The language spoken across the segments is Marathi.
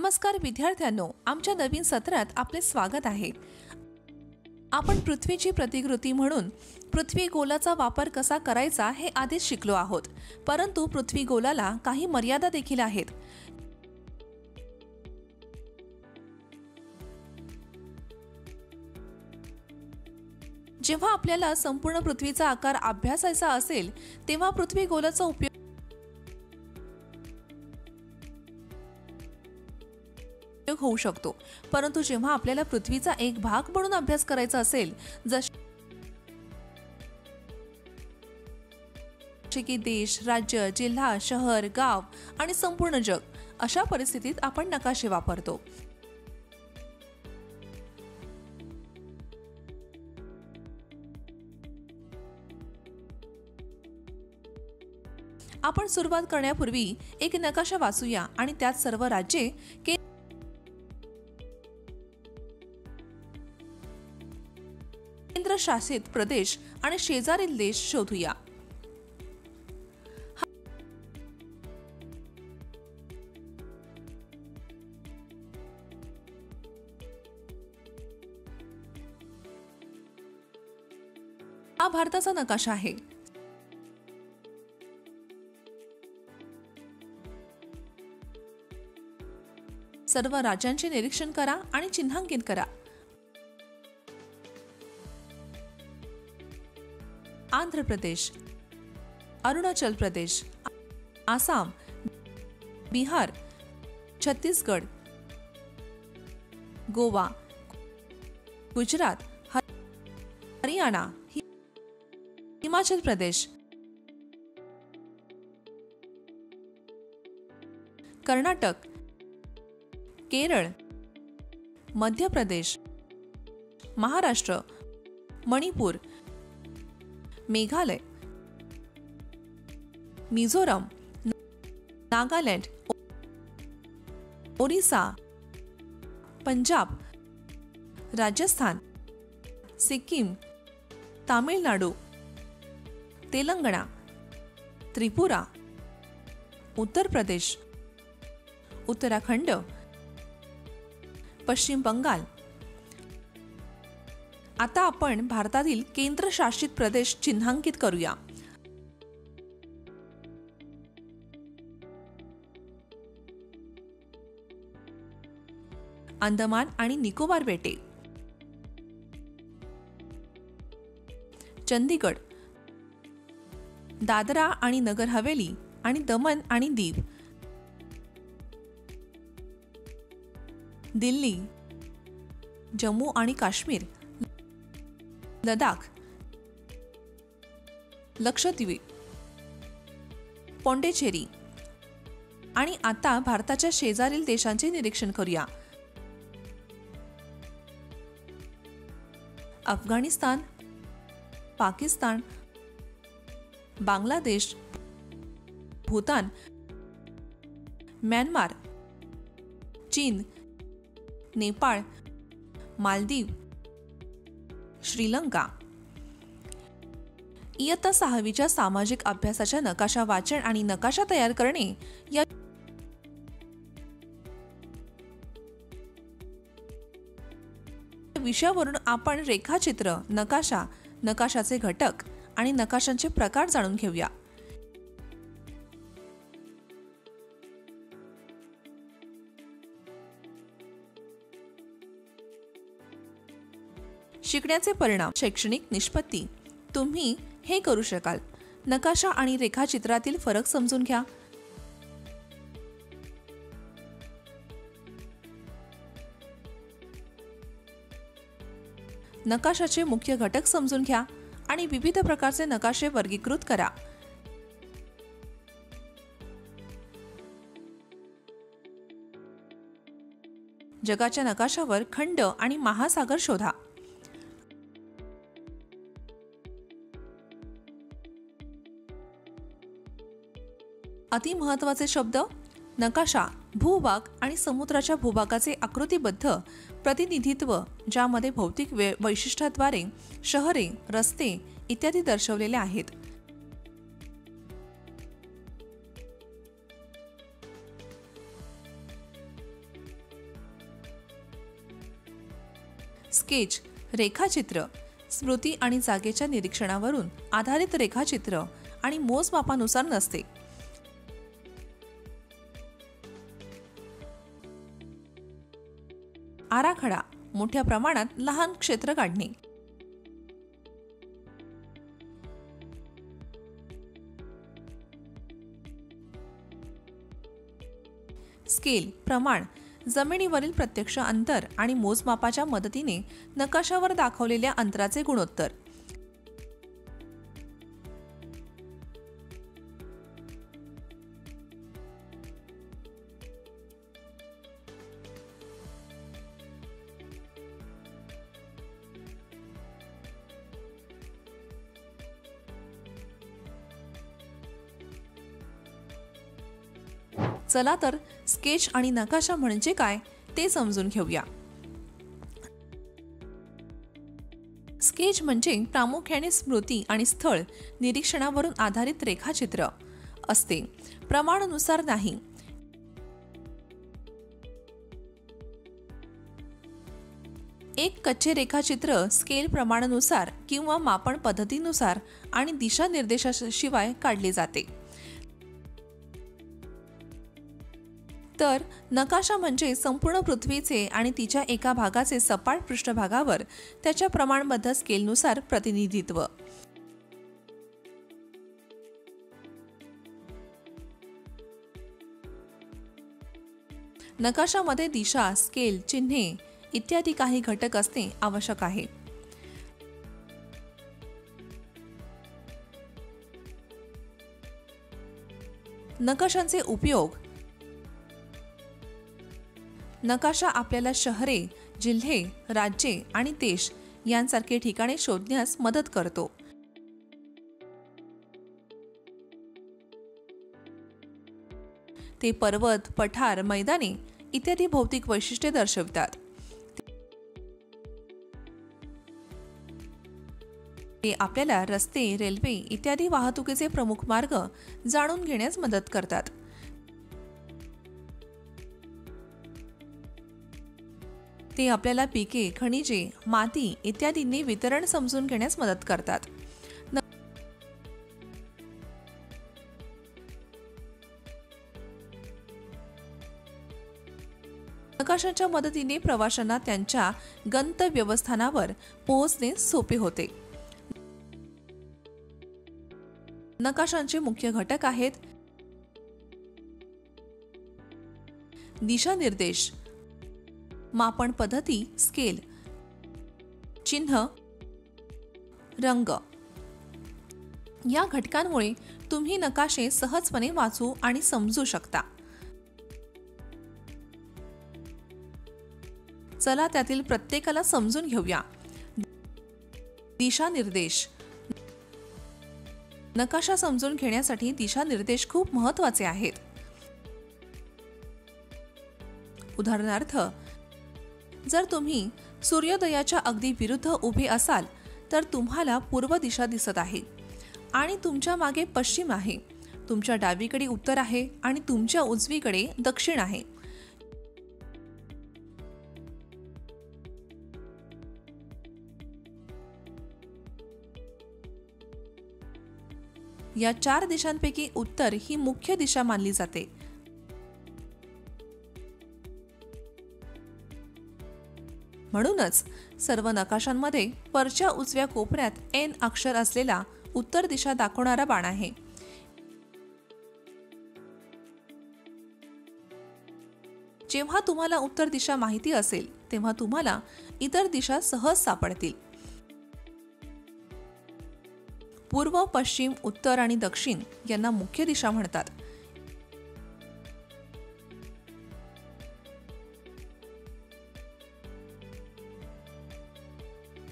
नमस्कार विद्यार्थ्यांनो, आमच्या नवीन सत्रात आपले स्वागत आहे। आपण पृथ्वीची प्रतिकृती म्हणून पृथ्वी गोलाचा वापर कसा करायचा हे आधीच शिकलो आहोत, परंतु पृथ्वी गोलाला काही मर्यादा देखील आहेत। जेव्हा आपल्याला संपूर्ण पृथ्वीचा आकार अभ्यासायचा असेल तेव्हा पृथ्वी गोलाचा उपयोग होऊ शकतो, परंतु जेव्हा आपल्याला पृथ्वीचा एक भाग म्हणून अभ्यास करायचा असेल, जसे की देश, राज्य, जिल्हा, शहर, गाव आणि संपूर्ण जग, अशा परिस्थितीत आपण नकाशे वापरतो। आपण सुरुवात करण्यापूर्वी एक नकाशा वाचूया आणि त्यात सर्व राज्ये, केंद्रशासित प्रदेश आणि शेजारील देश शोधूया। हा भारताचा नकाशा आहे। सर्व राज्यांचे निरीक्षण करा आणि चिन्हांकित करा। आंध्र प्रदेश, अरुणाचल प्रदेश, आसाम, बिहार, छत्तीसगड, गोवा, गुजरात, हरियाणा, हिमाचल प्रदेश, कर्नाटक, केरळ, मध्य प्रदेश, महाराष्ट्र, मणिपूर, मेघालय, मिझोरम, नागालँड, ओरिसा, पंजाब, राजस्थान, सिक्कीम, तामिळनाडू, तेलंगणा, त्रिपुरा, उत्तर प्रदेश, उत्तराखंड, पश्चिम बंगाल। आता आपण भारतातील केंद्रशासित प्रदेश चिन्हांकित करूया। अंदमान आणि निकोबार बेटे, चंदीगड, दादरा आणि नगर हवेली आणि दमन आणि दीव, दिल्ली, जम्मू आणि काश्मीर, लडाख, लक्षद्वीप, पॉंडिचेरी। आणि आता भारताच्या शेजारील देशांचे निरीक्षण करूया। अफगाणिस्तान, पाकिस्तान, बांगलादेश, भूतान, म्यानमार, चीन, नेपाळ, मालदीव, श्रीलंका। इयत्ता 6वीच्या सामाजिक अभ्यासाच्या नकाशा वाचन आणि नकाशा तयार करणे या विषयावरून आपण रेखाचित्र, नकाशा, नकाशाचे घटक आणि नकाशांचे प्रकार जाणून घेऊया। शिकण्याचे परिणाम, शैक्षणिक निष्पत्ती। तुम्ही हे करू शकाल। नकाशा आणि रेखाचित्रातील फरक समजून घ्या। नकाशाचे मुख्य घटक समजून घ्या आणि विविध प्रकारचे नकाशे वर्गीकृत करा। जगाच्या नकाशावर खंड आणि महासागर शोधा। अति महत्त्वाचे शब्द: नकाशा, भूभाग आणि समुद्राच्या भूभागाचे आकृतीबद्ध प्रतिनिधित्व, ज्यामध्ये भौतिक वैशिष्ट्याद्वारे शहरे, रस्ते इत्यादी दर्शवलेले आहेत। स्केच रेखाचित्र, स्मृती आणि जागेच्या निरीक्षणावरून आधारित रेखाचित्र आणि मोजमापानुसार नसते. आराखडा मोठ्या प्रमाणात लहान क्षेत्र काढणे. स्केल प्रमाण जमिनीवरील प्रत्यक्ष अंतर आणि मोजमापाच्या मदतीने नकाशावर दाखवलेल्या अंतराचे गुणोत्तर. चला तर स्केच आणि नकाशा म्हणजे काय ते समजून घेऊया. स्केच म्हणजे प्रामुख्याने स्मृती आणि स्थळ निरीक्षणावरून आधारित रेखाचित्र असते, प्रमाणानुसार नाही. एक कच्चे रेखाचित्र स्केल प्रमाणानुसार किंवा मापन पद्धतीनुसार आणि दिशा निर्देशाशिवाय काढले जाते. तर नकाशा म्हणजे संपूर्ण पृथ्वीचे आणि तिच्या एका भागाचे सपाट पृष्ठभागावर त्याच्या प्रमाणबद्ध स्केलनुसार प्रतिनिधित्व. नकाशामध्ये दिशा, स्केल, चिन्हे इत्यादी काही घटक असणे आवश्यक आहे. नकाशांचे उपयोग. नकाशा आपल्याला शहरे, जिल्हे, राज्ये आणि देश यांसारखे ठिकाणे शोधण्यास मदत करतो. ते पर्वत, पठार, मैदाने इत्यादी भौतिक वैशिष्ट्ये दर्शवितात. ते आपल्याला रस्ते, रेल्वे इत्यादी वाहतुकीचे प्रमुख मार्ग जाणून घेण्यास मदत करतात. ते आपल्याला पिके, खनिजे, माती इत्यादींनी वितरण समजून घेण्यास मदत करतात. नकाशाच्या मदतीने प्रवाशांना त्यांच्या गंतव्यस्थानावर पोहोचणे सोपे होते. नकाशांचे मुख्य घटक आहेत दिशानिर्देश, मापन पद्धती स्केल, चिन्ह, रंग. या घटकांमुळे तुम्ही नकाशे सहजपणे वाचू आणि समजू शकता. चला त्यातील प्रत्येकाला समजून घेऊया. दिशानिर्देश. नकाशा समजून घेण्यासाठी दिशानिर्देश खूप महत्त्वाचे आहेत. उदाहरणार्थ, जर तुम्ही सूर्योदयाच्या अगदी विरुद्ध उभे असाल तर तुम्हाला पूर्व दिशा दिसत आहे आणि तुमच्या मागे पश्चिम आहे. तुमच्या डावीकडे उत्तर आहे आणि तुमच्या उजवीकडे दक्षिण आहे. या 4 दिशांपैकी उत्तर ही मुख्य दिशा मानली जाते. म्हणूनच सर्व नकाशांमध्ये वरच्या उजव्या कोपऱ्यात एन अक्षर असलेला उत्तर दिशा दाखवणारा बाण आहे. जेव्हा तुम्हाला उत्तर दिशा माहिती असेल तेव्हा तुम्हाला इतर दिशा सहज सापडतील. पूर्व, पश्चिम, उत्तर आणि दक्षिण यांना मुख्य दिशा म्हणतात.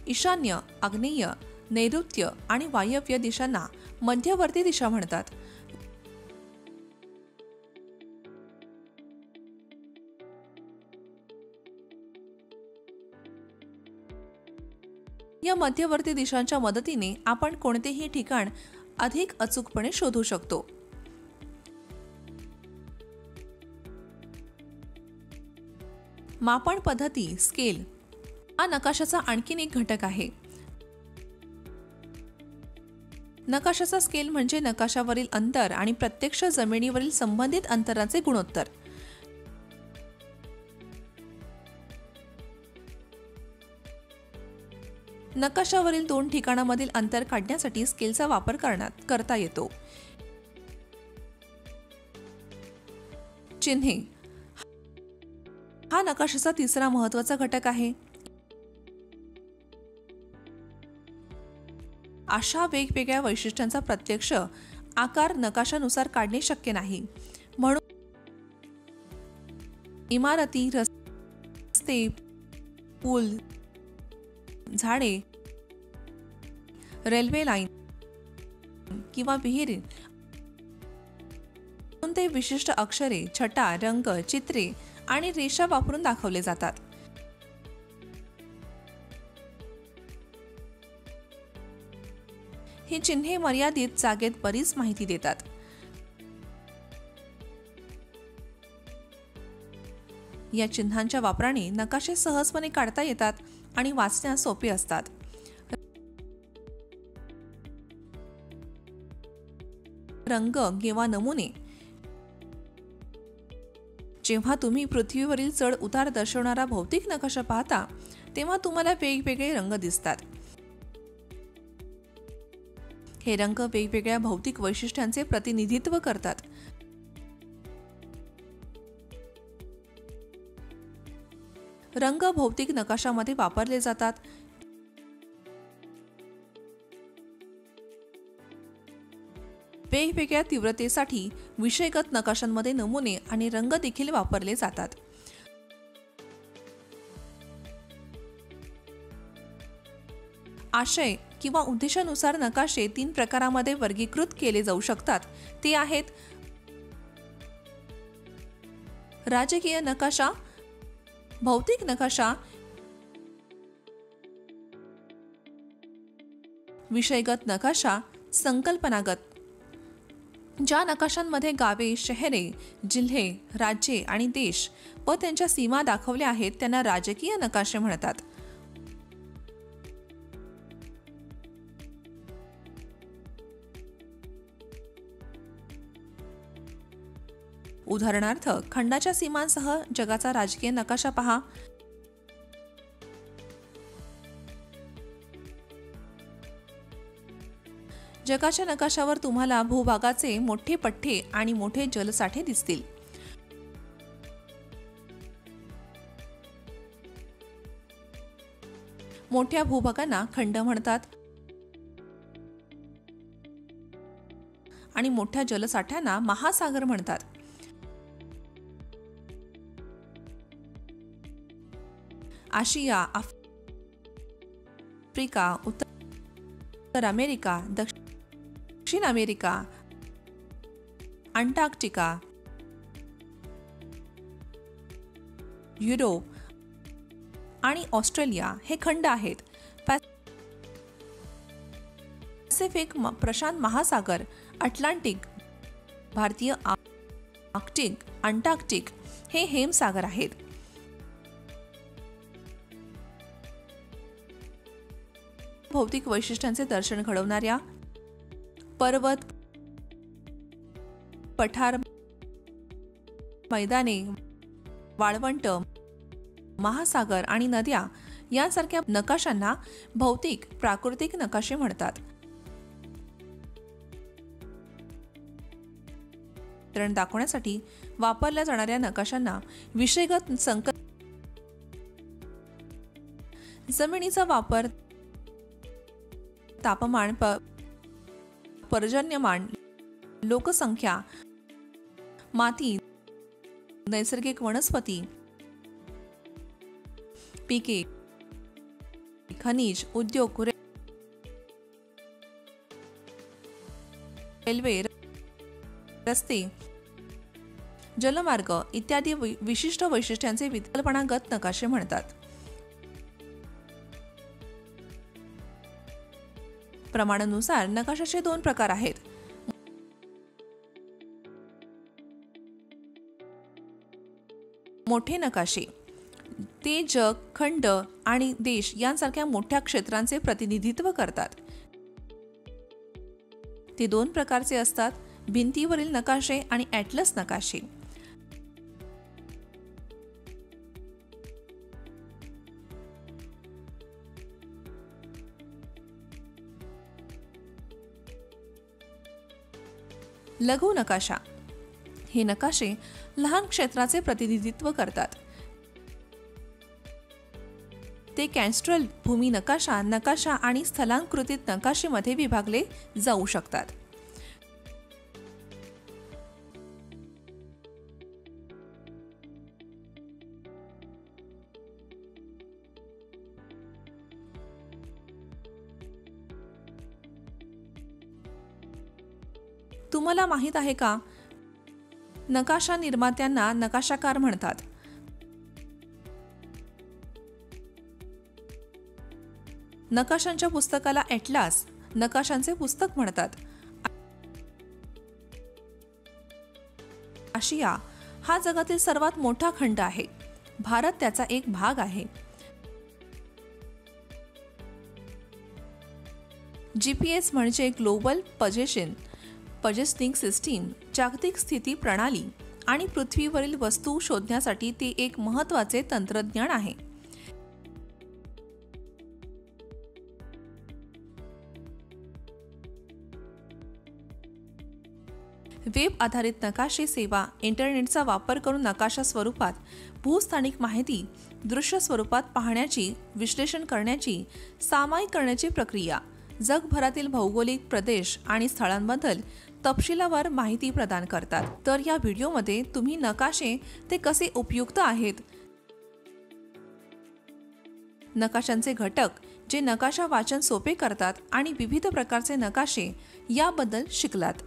ईशान्य, आग्नेय, नैऋत्य आणि वायव्य दिशांना मध्यवर्ती दिशा म्हणतात. या मध्यवर्ती दिशांच्या मदतीने आपण कोणतेही ठिकाण अधिक अचूकपणे शोधू शकतो. मापन पद्धती स्केल. हा नकाशाचा आणखीन एक घटक आहे. नकाशाचा स्केल म्हणजे नकाशावरील अंतर आणि प्रत्यक्ष जमिनीवरील संबंधित अंतराचे गुणोत्तर. नकाशावरील 2 ठिकाणांमधील अंतर काढण्यासाठी स्केलचा वापर करता येतो. चिन्हे हा नकाशाचा तिसरा महत्त्वाचा घटक आहे. अशा वेगवेगळ्या वैशिष्ट्यांचा प्रत्यक्ष आकार नकाशानुसार काढणे शक्य नाही. म्हणून इमारती, रस्ते, पूल, झाडे, रेल्वे लाईन किंवा विहिरी ते विशिष्ट अक्षरे, छटा, रंग, चित्रे आणि रेषा वापरून दाखवले जातात. ही चिन्हे मर्यादित जागेत बरीच माहिती देतात. या चिन्हांच्या वापराने नकाशे सहजपणे काढता येतात आणि वाचण्यास सोपे असतात. रंग किंवा नमुने जेव्हा तुम्ही पृथ्वीवरील चढ उतार दर्शवणारा भौतिक नकाशा पाहता तेव्हा तुम्हाला वेगवेगळे रंग दिसतात. हे रंग वेगवेगळ्या भौतिक वैशिष्ट्यांचे प्रतिनिधित्व करतात. रंग भौतिक नकाशामध्ये वापरले जातात. वेगवेगळ्या तीव्रतेसाठी विषयगत नकाशांमध्ये नमुने आणि रंग देखील वापरले जातात. आशय किंवा उद्देशानुसार नकाशे 3 प्रकारामध्ये वर्गीकृत केले जाऊ शकतात. ते आहेत राजकीय नकाशा, भौतिक नकाशा, विषयगत नकाशा, संकल्पनागत. ज्या नकाशांमध्ये गावे, शहरे, जिल्हे, राज्ये आणि देश व त्यांच्या सीमा दाखवल्या आहेत त्यांना राजकीय नकाशे म्हणतात. उदाहरणार्थ, खंडाच्या सीमांसह जगाचा राजकीय नकाशा पहा. जगाच्या नकाशावर तुम्हाला भूभागाचे मोठे पट्टे आणि मोठे जलसाठे दिसतील. मोठ्या भूभागांना खंड म्हणतात आणि मोठ्या जलसाठ्यांना महासागर म्हणतात. आशिया, आफ्रिका, उत्तर अमेरिका, दक्षिण अमेरिका, अंटार्क्टिका, युरोप आणि ऑस्ट्रेलिया हे खंड आहेत. पॅसिफिक, प्रशांत महासागर, अटलांटिक, भारतीय आर्क्टिक, अंटार्क्टिक हे हिमसागर आहेत. भौतिक वैशिष्ट्यांचे दर्शन घडवणाऱ्या पर्वत, पठार, मैदाने, वाळवंट, महासागर आणि नद्या यांसारख्या नकाशांना भौतिक प्राकृतिक नकाशे म्हणतात. चित्रण दाखवण्यासाठी वापरल्या जाणाऱ्या नकाशांना विषयगत जमिनीचा वापर, तापमान, पर्जन्यमान, लोकसंख्या, माती, नैसर्गिक वनस्पती, पिके, खनिज, उद्योग, रेल्वे, रस्ते, जलमार्ग इत्यादी विशिष्ट वैशिष्ट्यांचे विकल्पनागत नकाशे म्हणतात. प्रमाणानुसार नकाशाचे 2 प्रकार आहेत. मोठे नकाशे ते जग, खंड आणि देश यांसारख्या मोठ्या क्षेत्रांचे प्रतिनिधित्व करतात. ते 2 प्रकारचे असतात: भिंतीवरील नकाशे आणि ॲटलस नकाशे. लघु नकाशा. हे नकाशे लहान क्षेत्राचे प्रतिनिधित्व करतात. ते कॅडस्ट्रल, भूमी नकाशा, नकाशा आणि स्थलांकृतित नकाशेमध्ये विभागले जाऊ शकतात. तुम्हाला माहित आहे का, नकाशा निर्मात्यांना नकाशाकार म्हणतात. नकाशांच्या पुस्तकाला ॲटलास, नकाशांचे पुस्तक म्हणतात. आशिया हा जगातील सर्वात मोठा खंड आहे. भारत त्याचा एक भाग आहे. GPS म्हणजे ग्लोबल पोझिशनिंग सिस्टीम, जागतिक स्थिती प्रणाली, आणि पृथ्वीवरील वस्तू शोधण्यासाठी ते एक महत्त्वाचे तंत्रज्ञान आहे. वेब आधारित नकाशे सेवा इंटरनेटचा वापर करून नकाशा स्वरूपात भूस्थानिक माहिती दृश्य स्वरूपात पाहण्याची, विश्लेषण करण्याची, सामायिक करण्याची प्रक्रिया, जगभरातील भौगोलिक प्रदेश आणि स्थळांबद्दल तपशीलवार माहिती प्रदान करतात. तर या व्हिडिओमध्ये तुम्ही नकाशे ते कसे उपयुक्त आहेत, नकाशांचे घटक जे नकाशा वाचन सोपे करतात आणि विविध प्रकारचे नकाशे याबद्दल शिकलात.